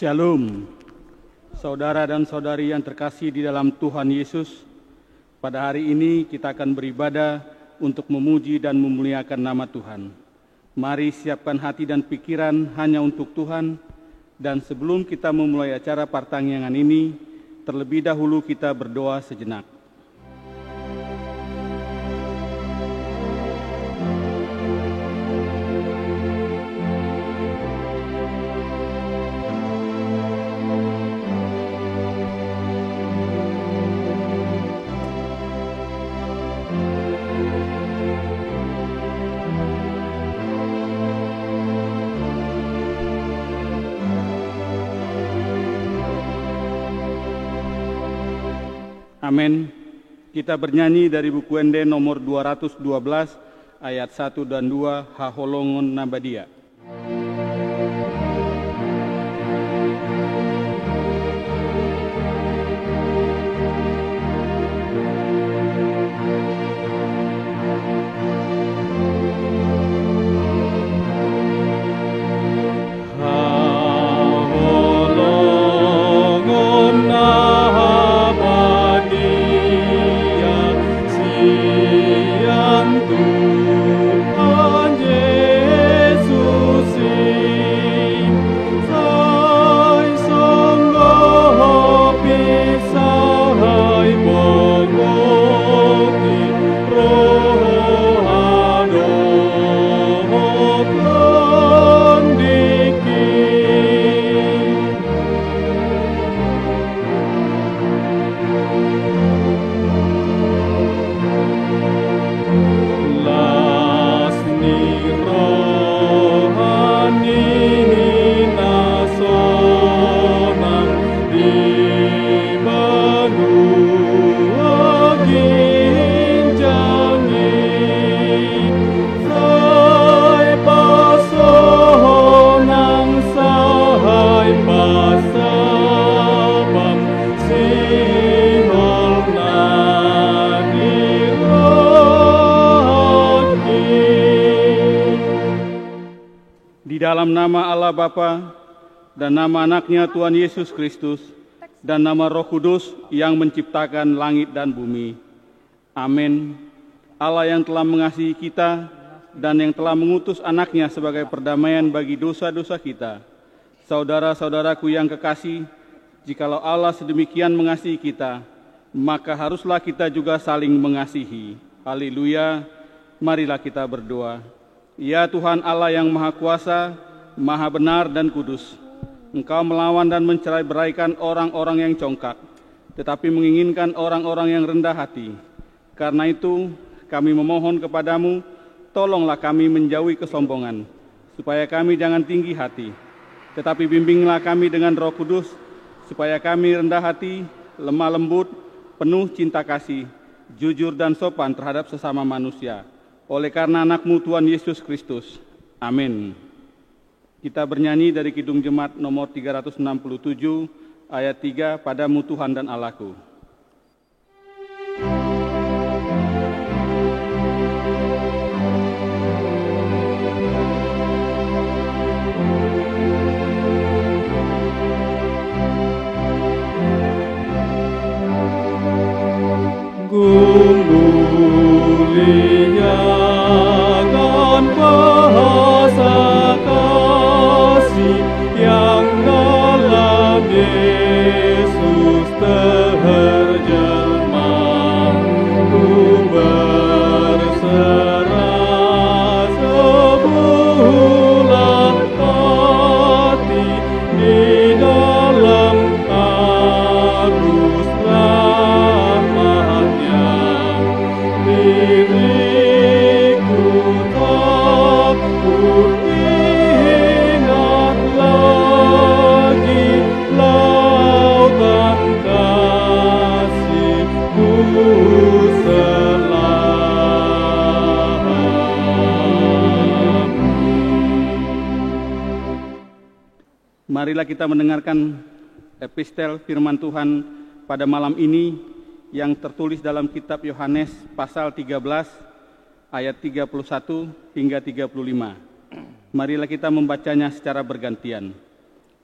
Shalom, saudara dan saudari yang terkasih di dalam Tuhan Yesus. Pada hari ini kita akan beribadah untuk memuji dan memuliakan nama Tuhan. Mari siapkan hati dan pikiran hanya untuk Tuhan. Dan sebelum kita memulai acara pertanggihan ini, terlebih dahulu kita berdoa sejenak. Amin. Kita bernyanyi dari buku Ende nomor 212 ayat 1 dan 2 Haholongon Nabadia. Dalam nama Allah Bapa dan nama anaknya Tuhan Yesus Kristus dan nama Roh Kudus yang menciptakan langit dan bumi. Amin. Allah yang telah mengasihi kita dan yang telah mengutus anaknya sebagai perdamaian bagi dosa-dosa kita. Saudara-saudaraku yang kekasih, jikalau Allah sedemikian mengasihi kita, maka haruslah kita juga saling mengasihi. Haleluya. Marilah kita berdoa. Ya Tuhan Allah yang Maha Kuasa, Maha benar dan kudus, Engkau melawan dan mencerai-beraikan orang-orang yang congkak, tetapi menginginkan orang-orang yang rendah hati. Karena itu, kami memohon kepadamu, tolonglah kami menjauhi kesombongan, supaya kami jangan tinggi hati, tetapi bimbinglah kami dengan Roh Kudus, supaya kami rendah hati, lemah lembut, penuh cinta kasih, jujur dan sopan terhadap sesama manusia. Oleh karena anak-Mu Tuhan Yesus Kristus. Amin. Kita bernyanyi dari Kidung Jemaat nomor 367 ayat 3, Padamu Tuhan dan Allahku. Muliakan bahasa kasih yang dalam Yesus terjelma, ku berserah sebulan hati di dalam arus rahmat-Nya. Diriku takut ingat lagi lautan kasih-Mu selama. Marilah kita mendengarkan epistel firman Tuhan pada malam ini yang tertulis dalam kitab Yohanes pasal 13 ayat 31 hingga 35. Marilah kita membacanya secara bergantian.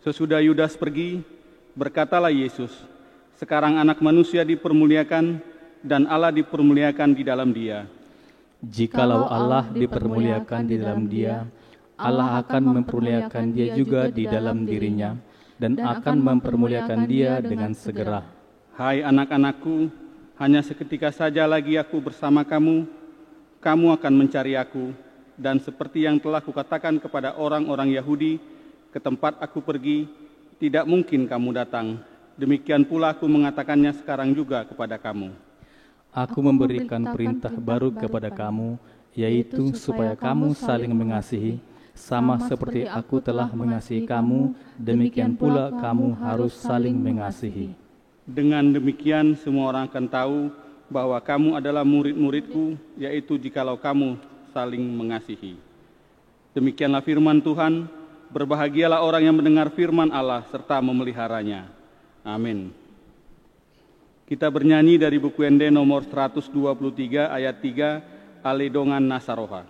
Sesudah Yudas pergi, berkatalah Yesus, "Sekarang Anak Manusia dipermuliakan dan Allah dipermuliakan di dalam Dia. Jikalau Allah dipermuliakan di dalam Dia, Allah akan mempermuliakan Dia juga di dalam dirinya, dan akan mempermuliakan Dia dengan segera." Hai anak-anakku, hanya seketika saja lagi aku bersama kamu, kamu akan mencari aku, dan seperti yang telah kukatakan kepada orang-orang Yahudi, ke tempat aku pergi, tidak mungkin kamu datang. Demikian pula aku mengatakannya sekarang juga kepada kamu. Aku memberikan perintah baru kepada kamu, yaitu supaya kamu saling mengasihi, sama seperti aku telah mengasihi kamu, demikian pula kamu harus saling mengasihi. Dengan demikian semua orang akan tahu bahwa kamu adalah murid-muridku, yaitu jikalau kamu saling mengasihi. Demikianlah firman Tuhan, berbahagialah orang yang mendengar firman Allah serta memeliharanya. Amin. Kita bernyanyi dari buku ND nomor 123 ayat 3, Aledongan Nasaroha.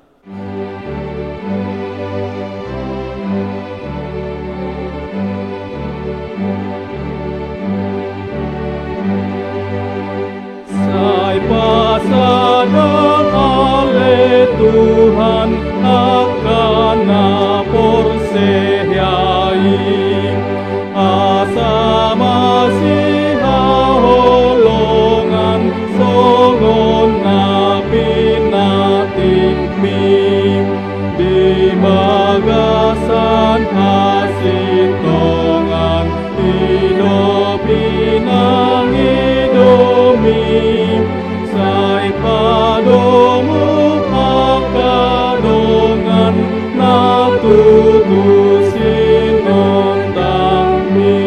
Sai pasadang ale Tuhan akan naporsehiai asa masih holongan songon napinatikmi di magasan asitongan idopinang sai padomu akadongan natutusin ondangmi.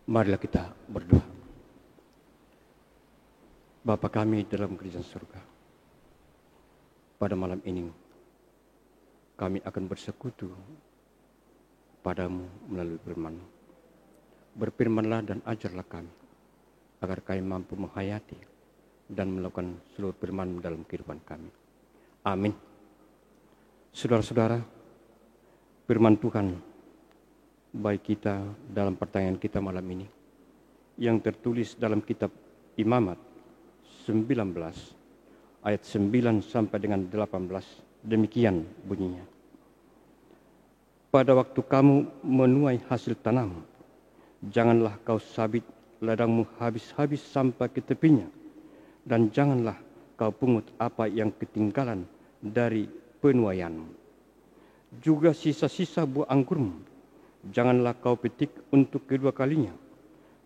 Marilah kita berdoa. Bapa kami dalam kerajaan surga, pada malam ini kami akan bersekutu padamu melalui firman. Berfirmanlah dan ajarlah kami, agar kami mampu menghayati dan melakukan seluruh firman dalam kehidupan kami. Amin. Saudara-saudara, firman Tuhan bagi kita dalam pertanyaan kita malam ini, yang tertulis dalam kitab Imamat 19, ayat 9 sampai dengan 18, demikian bunyinya. Pada waktu kamu menuai hasil tanam, janganlah kau sabit ladangmu habis-habis sampai ke tepinya, dan janganlah kau pungut apa yang ketinggalan dari penuaianmu. Juga sisa-sisa buah anggurmu, janganlah kau petik untuk kedua kalinya,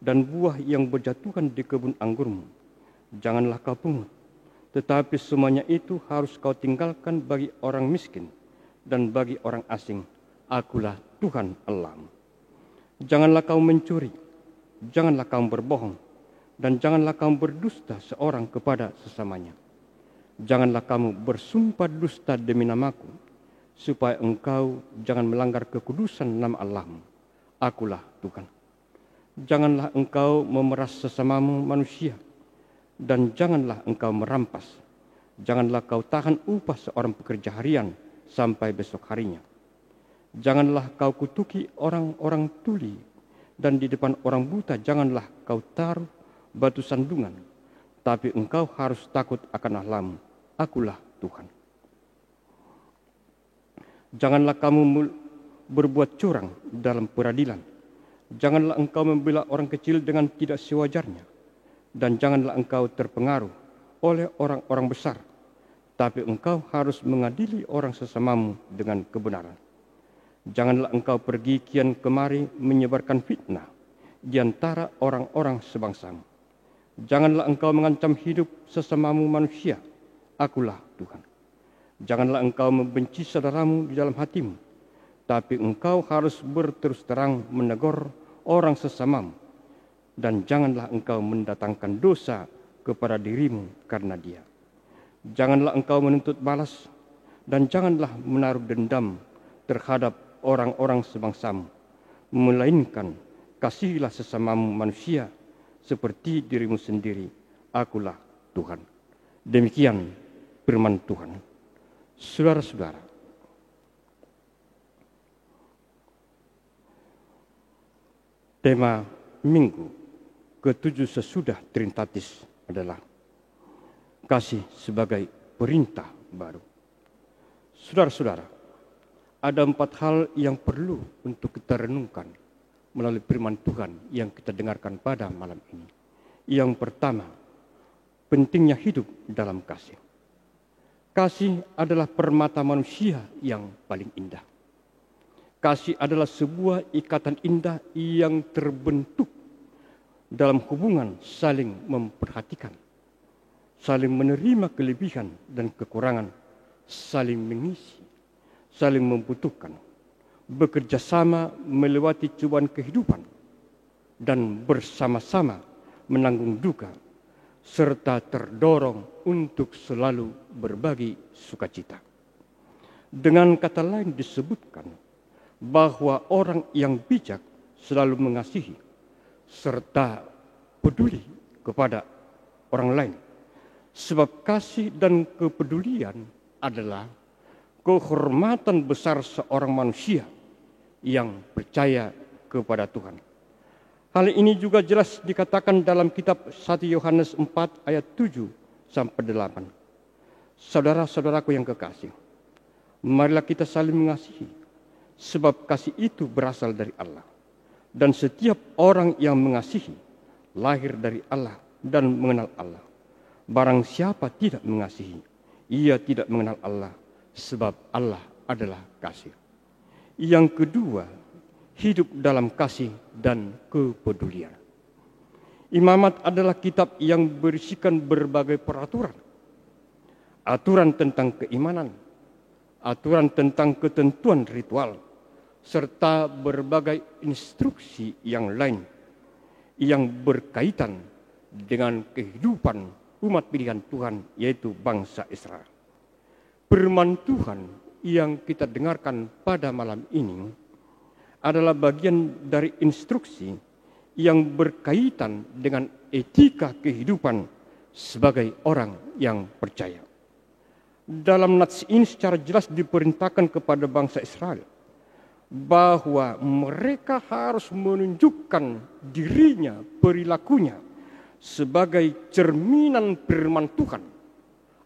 dan buah yang berjatuhan di kebun anggurmu, janganlah kau pungut. Tetapi semuanya itu harus kau tinggalkan bagi orang miskin dan bagi orang asing. Akulah Tuhan Allahmu. Janganlah kau mencuri, janganlah kau berbohong, dan janganlah kau berdusta seorang kepada sesamanya. Janganlah kamu bersumpah dusta demi namaku, supaya engkau jangan melanggar kekudusan nama Allahmu. Akulah Tuhan. Janganlah engkau memeras sesamamu manusia, dan janganlah engkau merampas. Janganlah kau tahan upah seorang pekerja harian sampai besok harinya. Janganlah kau kutuki orang-orang tuli, dan di depan orang buta janganlah kau taruh batu sandungan. Tapi engkau harus takut akan Allahmu. Akulah Tuhan. Janganlah kamu berbuat curang dalam peradilan. Janganlah engkau membela orang kecil dengan tidak sewajarnya. Dan janganlah engkau terpengaruh oleh orang-orang besar. Tapi engkau harus mengadili orang sesamamu dengan kebenaran. Janganlah engkau pergi kian kemari menyebarkan fitnah di antara orang-orang sebangsamu. Janganlah engkau mengancam hidup sesamamu manusia. Akulah Tuhan. Janganlah engkau membenci saudaramu di dalam hatimu, tapi engkau harus berterus terang menegur orang sesamamu. Dan janganlah engkau mendatangkan dosa kepada dirimu karena dia. Janganlah engkau menuntut balas, dan janganlah menaruh dendam terhadap orang-orang sebangsamu, melainkan kasihilah sesamamu manusia seperti dirimu sendiri. Akulah Tuhan. Demikian firman Tuhan. Saudara-saudara, Tema minggu ke-7 sesudah Trinitatis adalah kasih sebagai perintah baru. Saudara-saudara, ada 4 hal yang perlu untuk kita renungkan melalui firman Tuhan yang kita dengarkan pada malam ini. Yang pertama, pentingnya hidup dalam kasih. Kasih adalah permata manusia yang paling indah. Kasih adalah sebuah ikatan indah yang terbentuk dalam hubungan saling memperhatikan, saling menerima kelebihan dan kekurangan, saling mengisi, saling membutuhkan, bekerja sama melewati cobaan kehidupan, dan bersama-sama menanggung duka, serta terdorong untuk selalu berbagi sukacita. Dengan kata lain disebutkan bahwa orang yang bijak selalu mengasihi serta peduli kepada orang lain. Sebab kasih dan kepedulian adalah kehormatan besar seorang manusia yang percaya kepada Tuhan. Hal ini juga jelas dikatakan dalam kitab 1 Yohanes 4 ayat 7-8. Saudara-saudaraku yang kekasih, marilah kita saling mengasihi, sebab kasih itu berasal dari Allah. Dan setiap orang yang mengasihi lahir dari Allah dan mengenal Allah. Barang siapa tidak mengasihi, ia tidak mengenal Allah, sebab Allah adalah kasih. Yang kedua, hidup dalam kasih dan kepedulian. Imamat adalah kitab yang berisikan berbagai peraturan. Aturan tentang keimanan, aturan tentang ketentuan ritual, serta berbagai instruksi yang lain yang berkaitan dengan kehidupan umat pilihan Tuhan, yaitu bangsa Israel. Firman Tuhan yang kita dengarkan pada malam ini adalah bagian dari instruksi yang berkaitan dengan etika kehidupan sebagai orang yang percaya. Dalam nats ini secara jelas diperintahkan kepada bangsa Israel bahwa mereka harus menunjukkan dirinya, perilakunya sebagai cerminan firman Tuhan.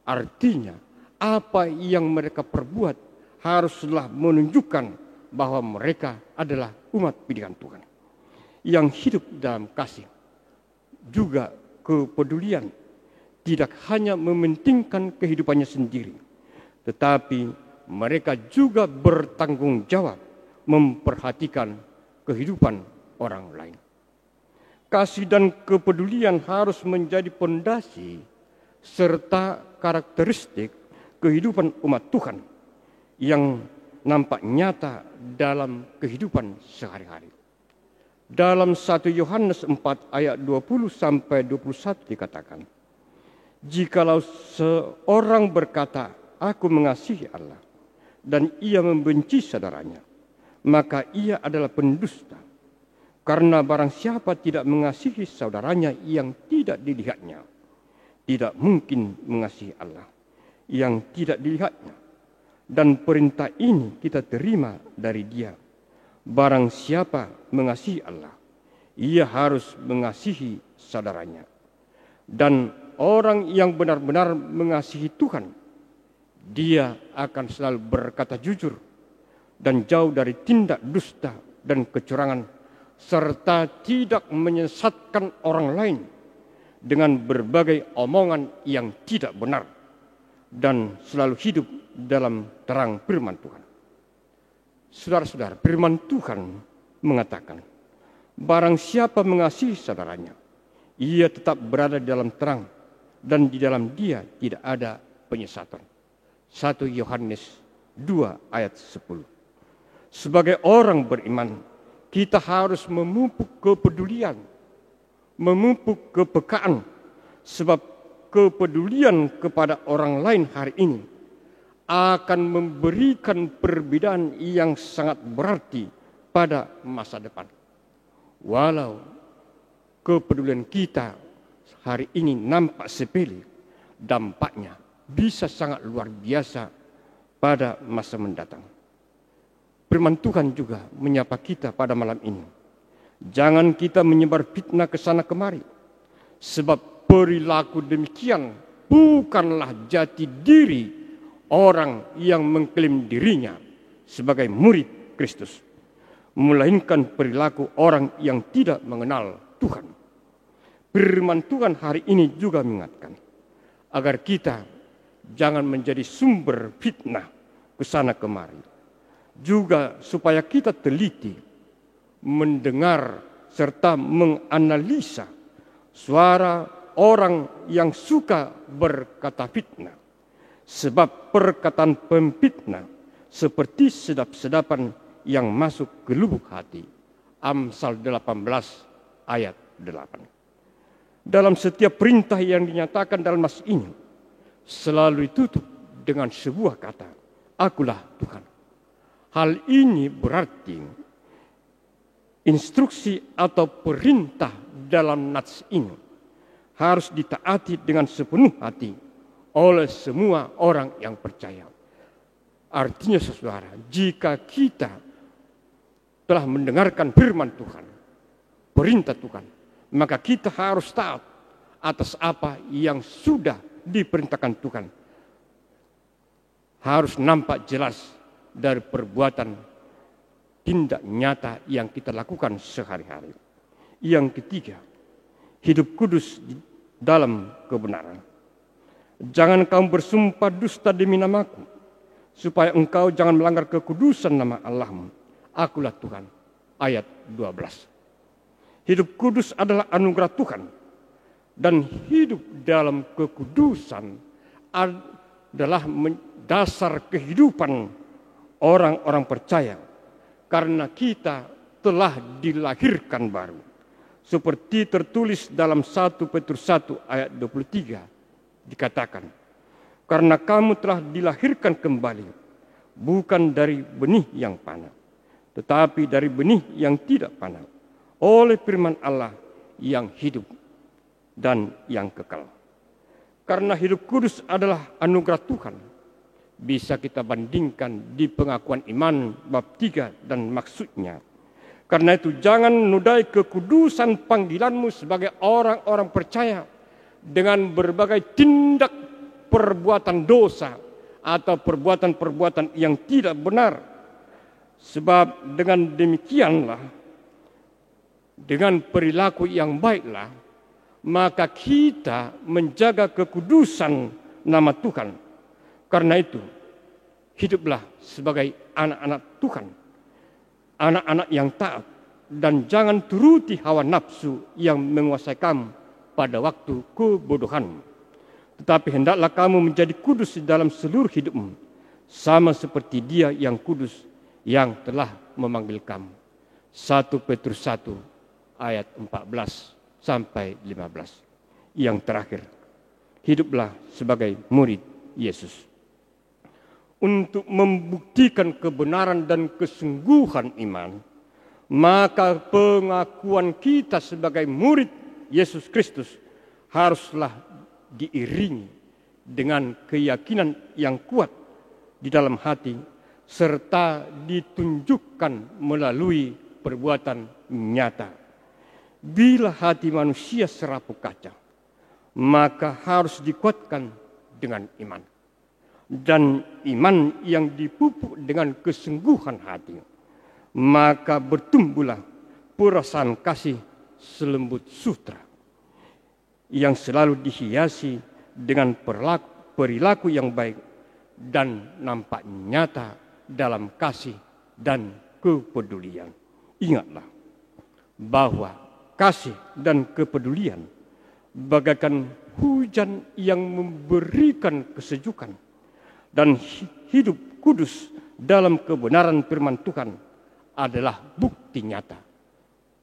Artinya, apa yang mereka perbuat haruslah menunjukkan bahwa mereka adalah umat pilihan Tuhan yang hidup dalam kasih, juga kepedulian, tidak hanya mementingkan kehidupannya sendiri, tetapi mereka juga bertanggung jawab memperhatikan kehidupan orang lain. Kasih dan kepedulian harus menjadi pondasi serta karakteristik kehidupan umat Tuhan yang nampak nyata dalam kehidupan sehari-hari. Dalam 1 Yohanes 4 ayat 20-21 dikatakan, jikalau seorang berkata, aku mengasihi Allah, dan ia membenci saudaranya, maka ia adalah pendusta. Karena barang siapa tidak mengasihi saudaranya yang tidak dilihatnya, tidak mungkin mengasihi Allah yang tidak dilihatnya. Dan perintah ini kita terima dari Dia. Barang siapa mengasihi Allah, ia harus mengasihi saudaranya. Dan orang yang benar-benar mengasihi Tuhan, dia akan selalu berkata jujur dan jauh dari tindak dusta dan kecurangan, serta tidak menyesatkan orang lain dengan berbagai omongan yang tidak benar, dan selalu hidup dalam terang firman Tuhan. Saudara-saudara, firman Tuhan mengatakan, barang siapa mengasihi saudaranya, ia tetap berada di dalam terang, dan di dalam dia tidak ada penyesatan. 1 Yohanes 2 ayat 10. Sebagai orang beriman, kita harus memupuk kepedulian, memupuk kepekaan, sebab kepedulian kepada orang lain hari ini akan memberikan perbedaan yang sangat berarti pada masa depan. Walau kepedulian kita hari ini nampak sepele, dampaknya bisa sangat luar biasa pada masa mendatang. Firman Tuhan juga menyapa kita pada malam ini Jangan kita menyebar fitnah ke sana kemari, sebab perilaku demikian bukanlah jati diri orang yang mengklaim dirinya sebagai murid Kristus, melainkan perilaku orang yang tidak mengenal Tuhan. Firman Tuhan hari ini juga mengingatkan agar kita jangan menjadi sumber fitnah ke sana kemari. Juga supaya kita teliti mendengar serta menganalisa suara orang yang suka berkata fitnah. Sebab perkataan pemfitnah seperti sedap-sedapan yang masuk ke lubuk hati. Amsal 18 ayat 8. Dalam setiap perintah yang dinyatakan dalam nas ini selalu ditutup dengan sebuah kata, akulah Tuhan. Hal ini berarti instruksi atau perintah dalam nas ini harus ditaati dengan sepenuh hati oleh semua orang yang percaya. Artinya saudara, jika kita telah mendengarkan firman Tuhan, perintah Tuhan, maka kita harus taat atas apa yang sudah diperintahkan Tuhan. Harus nampak jelas dari perbuatan tindak nyata yang kita lakukan sehari-hari. Yang ketiga, hidup kudus dalam kebenaran. Jangan kamu bersumpah dusta demi namaku, supaya engkau jangan melanggar kekudusan nama Allahmu. Akulah Tuhan. Ayat 12. Hidup kudus adalah anugerah Tuhan, dan hidup dalam kekudusan adalah dasar kehidupan orang-orang percaya, karena kita telah dilahirkan baru. Seperti tertulis dalam 1 Petrus 1 ayat 23 dikatakan, karena kamu telah dilahirkan kembali, bukan dari benih yang panah, tetapi dari benih yang tidak panah, oleh firman Allah yang hidup dan yang kekal. Karena hidup kudus adalah anugerah Tuhan, bisa kita bandingkan di pengakuan iman bab 3 dan maksudnya. Karena itu jangan nodai kekudusan panggilanmu sebagai orang-orang percaya dengan berbagai tindak perbuatan dosa atau perbuatan-perbuatan yang tidak benar. Sebab dengan demikianlah, dengan perilaku yang baiklah, maka kita menjaga kekudusan nama Tuhan. Karena itu, hiduplah sebagai anak-anak Tuhan, anak-anak yang taat, dan jangan turuti hawa nafsu yang menguasai kamu pada waktu kebodohanmu. Tetapi hendaklah kamu menjadi kudus dalam seluruh hidupmu, sama seperti Dia yang kudus yang telah memanggil kamu. 1 Petrus 1 ayat 14 sampai 15. Yang terakhir, hiduplah sebagai murid Yesus. Untuk membuktikan kebenaran dan kesungguhan iman, maka pengakuan kita sebagai murid Yesus Kristus haruslah diiringi dengan keyakinan yang kuat di dalam hati, serta ditunjukkan melalui perbuatan nyata. Bila hati manusia serapuk kaca, maka harus dikuatkan dengan iman. Dan iman yang dipupuk dengan kesungguhan hati, maka bertumbuhlah perasaan kasih selembut sutra yang selalu dihiasi dengan perilaku yang baik dan nampak nyata dalam kasih dan kepedulian. Ingatlah bahwa kasih dan kepedulian bagaikan hujan yang memberikan kesejukan, dan hidup kudus dalam kebenaran firman Tuhan adalah bukti nyata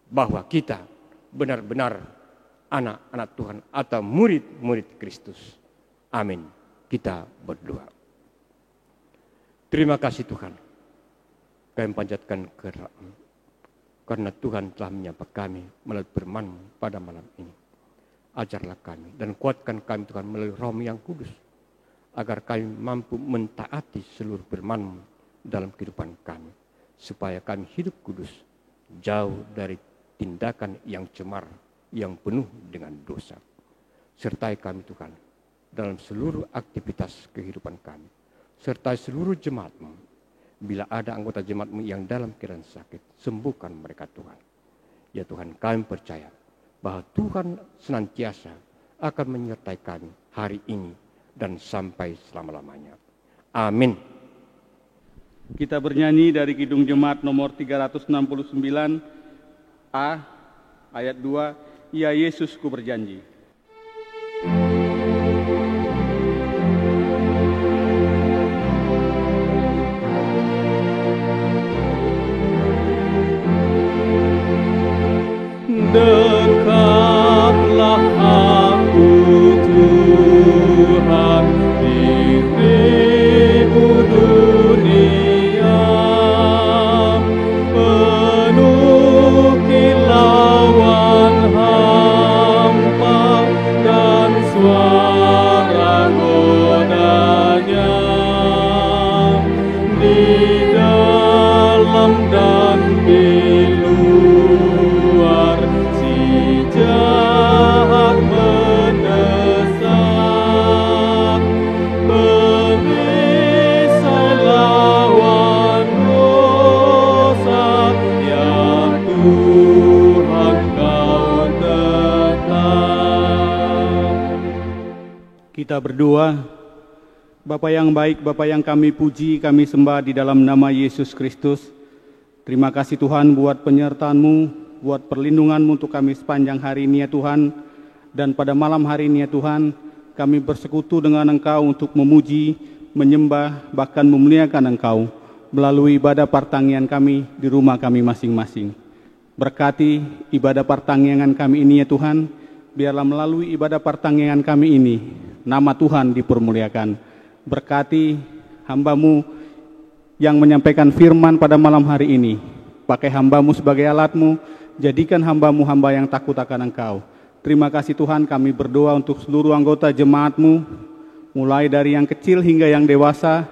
bahwa kita benar-benar anak-anak Tuhan atau murid-murid Kristus. Amin. Kita berdoa. Terima kasih Tuhan, kami panjatkan kepada-Mu, karena Tuhan telah menyapa kami melalui firman-Mu pada malam ini. Ajarlah kami dan kuatkan kami Tuhan melalui Roh-Mu yang kudus, agar kami mampu mentaati seluruh firman-Mu dalam kehidupan kami, supaya kami hidup kudus, jauh dari tindakan yang cemar, yang penuh dengan dosa. Sertai kami Tuhan dalam seluruh aktivitas kehidupan kami. Sertai seluruh jemaat-Mu. Bila ada anggota jemaat-Mu yang dalam keadaan sakit, sembuhkan mereka Tuhan. Ya Tuhan, kami percaya bahwa Tuhan senantiasa akan menyertai kami hari ini dan sampai selama-lamanya. Amin. Kita bernyanyi dari Kidung Jemaat nomor 369 A ayat 2, Ya Yesus ku berjanji. Dekatlah aku Tuhan di ribu dunia, penuh kilauan hampa dan suara godanya, di dalam dan di luar si jahat mendesak, perisai lawan dosa, ya Tuhan kau tetap. Kita berdoa. Bapa yang baik, Bapa yang kami puji, kami sembah di dalam nama Yesus Kristus. Terima kasih Tuhan buat penyertaan-Mu, buat perlindungan-Mu untuk kami sepanjang hari ini ya Tuhan. Dan pada malam hari ini ya Tuhan, kami bersekutu dengan Engkau untuk memuji, menyembah, bahkan memuliakan Engkau melalui ibadah pertanggihan kami di rumah kami masing-masing. Berkati ibadah pertanggihan kami ini ya Tuhan, biarlah melalui ibadah pertanggihan kami ini, nama Tuhan dipermuliakan. Berkati hamba-Mu yang menyampaikan firman pada malam hari ini. Pakai hamba-Mu sebagai alat-Mu, jadikan hamba-Mu hamba yang takut akan Engkau. Terima kasih Tuhan, kami berdoa untuk seluruh anggota jemaat-Mu, mulai dari yang kecil hingga yang dewasa,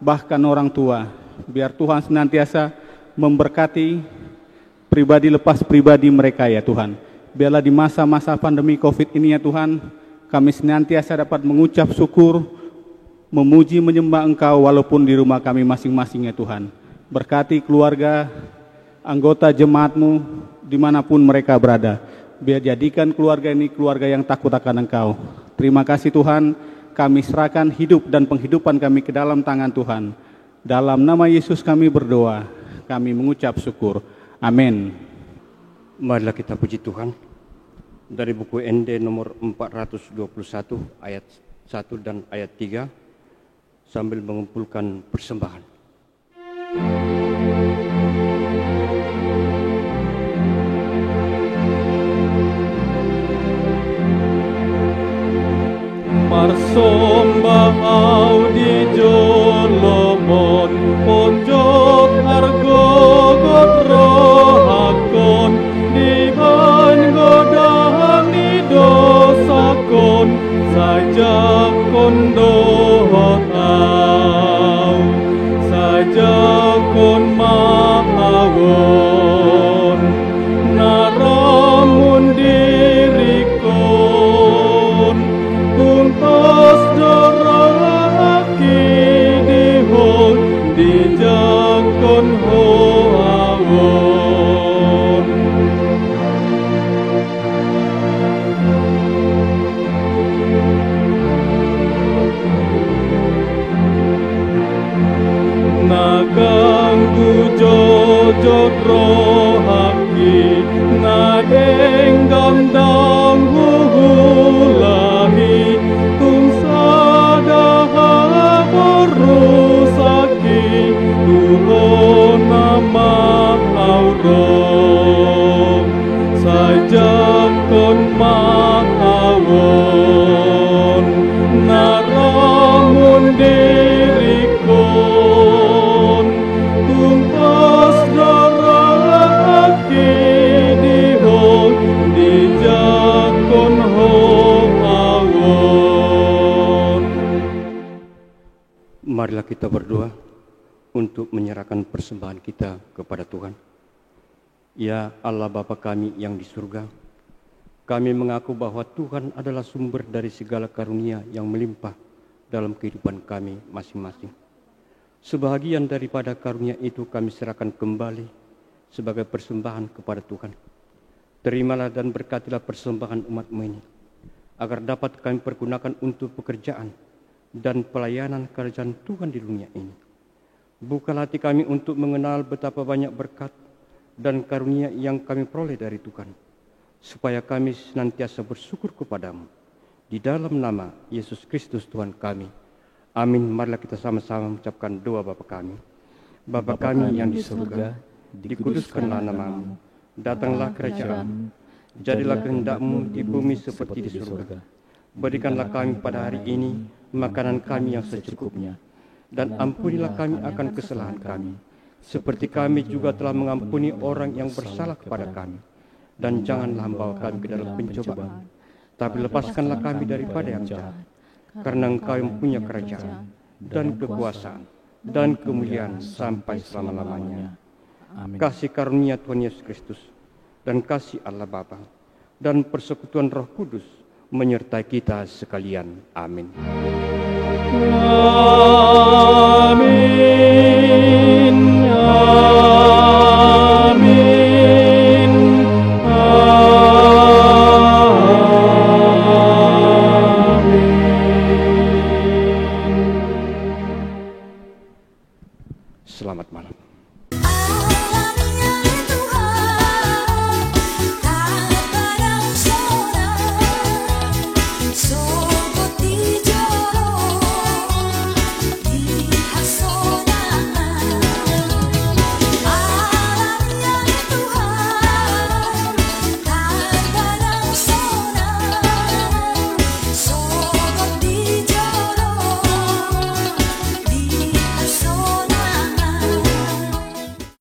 bahkan orang tua. Biar Tuhan senantiasa memberkati pribadi lepas pribadi mereka ya Tuhan. Biarlah di masa-masa pandemi COVID ini ya Tuhan, kami senantiasa dapat mengucap syukur, memuji menyembah Engkau walaupun di rumah kami masing-masing ya Tuhan. Berkati keluarga, anggota jemaat-Mu dimanapun mereka berada. Biar jadikan keluarga ini keluarga yang takut akan Engkau. Terima kasih Tuhan, kami serahkan hidup dan penghidupan kami ke dalam tangan Tuhan. Dalam nama Yesus kami berdoa, kami mengucap syukur. Amin. Marilah kita puji Tuhan. Dari buku ND nomor 421 ayat 1 dan ayat 3, sambil mengumpulkan persembahan. Marsombah audi jolomon, pojok argo godrohakon, diban godang di dosakon, saja kondohotau, saja kon mahawon, naramun dirikon, tuntas doraki dihon, dijakon hoawon. Naganggu jojot rohaki, nadeng gandang huhulahi, tungsadaha borusaki, tuhon nama aurong, saja kon mahawon, naramun dirikon, tumpas daraki dihon, dijakon hoawon. Marilah kita berdoa untuk menyerahkan persembahan kita kepada Tuhan. Ya Allah Bapa kami yang di surga, kami mengaku bahwa Tuhan adalah sumber dari segala karunia yang melimpah dalam kehidupan kami masing-masing. Sebahagian daripada karunia itu kami serahkan kembali sebagai persembahan kepada Tuhan. Terimalah dan berkatilah persembahan umat-Mu ini, agar dapat kami pergunakan untuk pekerjaan dan pelayanan kerajaan Tuhan di dunia ini. Bukalah hati kami untuk mengenal betapa banyak berkat dan karunia yang kami peroleh dari Tuhan, supaya kami senantiasa bersyukur kepadamu. Di dalam nama Yesus Kristus Tuhan kami. Amin. Marilah kita sama-sama mengucapkan doa Bapa kami. Bapa kami yang di surga, dikuduskanlah namamu. Datanglah kerajaan, jadilah kehendak-Mu di bumi seperti di surga. Berikanlah kami pada hari ini makanan kami yang secukupnya, dan ampunilah kami akan kesalahan kami, seperti kami juga telah mengampuni orang yang bersalah kepada kami. Dan janganlah membawa kami ke dalam pencobaan, tapi lepaskanlah kami daripada yang jahat. Karena Engkau yang punya kerajaan, dan kekuasaan, dan kemuliaan sampai selama-lamanya. Amin. Kasih karunia Tuhan Yesus Kristus, dan kasih Allah Bapa, dan persekutuan Roh Kudus menyertai kita sekalian. Amin. Amin. Amin. Selamat malam.